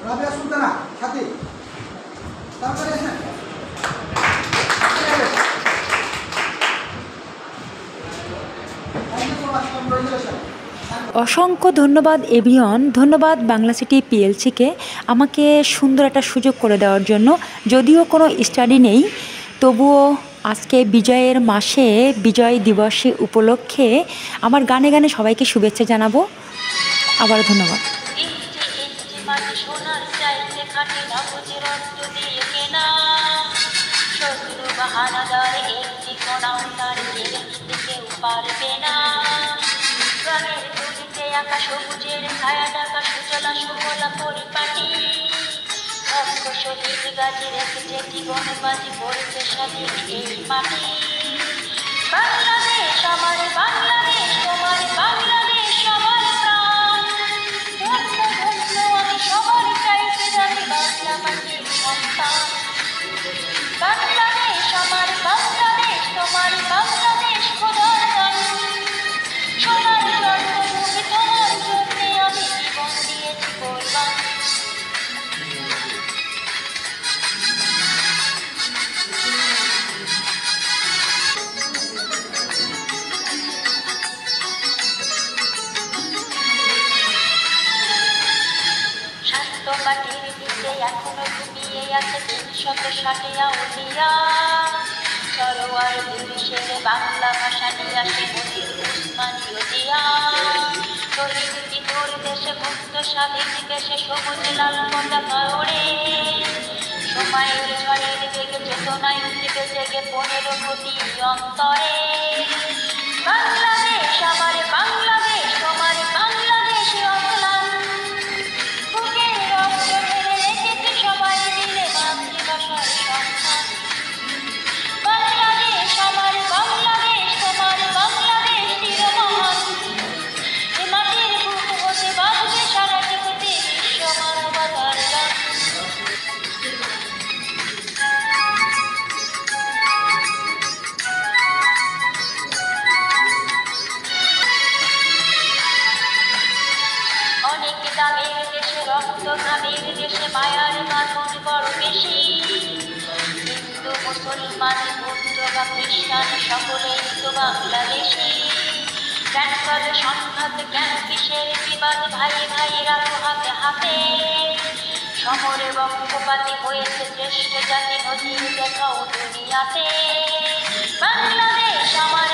রাবিয়া সুলতানা সাথী তারপরে হ্যাঁ অসংখ্য ধন্যবাদ এভরিওয়ান। ধন্যবাদ বাংলা সিটি পিএলসিকে আমাকে সুন্দর একটা সুযোগ করে দেওয়ার জন্য। যদিও কোনো স্টাডি নেই, তবুও আজকে বিজয়ের মাসে বিজয় দিবসে উপলক্ষে আমার গানে গানে সবাইকে শুভেচ্ছা জানাবো। আবার ধন্যবাদ। আকাশ সবুজের ছায়া ঢাকা সুজলা সুফলা পরিপাটি রক্ত শহীদ গাজী রেখেছে জীবন বাজি পড়েছে স্বাধীন এই মাটি। বাংলাদেশ আমার বাংলাদেশ তোমার বাংলাদেশ আমার প্রাণ ধন্য ধন্য আমি সবার চাইতে জানি বাংলা মাটির সন্তান। বাংলাদেশ আমার বাংলাদেশ তোমার বাংলাদেশ খোদার গান সোনার জন্মভূমি তোমার জন্যে আমি জীবন দিয়েছি কোরবান। শান্ত মাটির দিকে এখনো ঘুমিয়ে আছে ৩৬০ আউলিয়া সরোয়ার দিবসের বাংলা ভাষা নিয়ে আসে মনির উসমানীয় জিয়া। শহীদ জিতুর দেশে মুক্ত স্বাধীন দেশে সবুজ লাল পতাকা ওড়ে সময়ের ঝড়ের বেগে চেতনায় উঠবে জেগে ১৫ কোটি অন্তরে। বাংলাদেশ আমার বাংলাদেশ তোমার বাংলাদেশ অম্লান বুকের রক্ত ঢেলে রেখেছি সবাই মিলে মাতৃভাষার সন্ধান। বাংলাদেশ আমার বাংলাদেশ তোমার বাংলাদেশ চিরমহান এ মাটির বুক হতে বাজবে সারা জগতে বিশ্ব মানবতার গান। অনেক দামের দেশে রক্ত ঘামের দেশে মায়ার বাঁধন বড় বেশি হিন্দু মুসলমান বৌদ্ধ বা খ্রিস্টান সকলেই তো বাংলাদেশি। কেন করে সংঘাত কেন কিসের বিবাদ ভাই ভাইরা তো হাতে হাতে সমরে বক্ষপাতি হয়েছে জ্যেষ্ঠ জাতি নজির দেখাও দুনিয়াতে। বাংলাদেশ আমার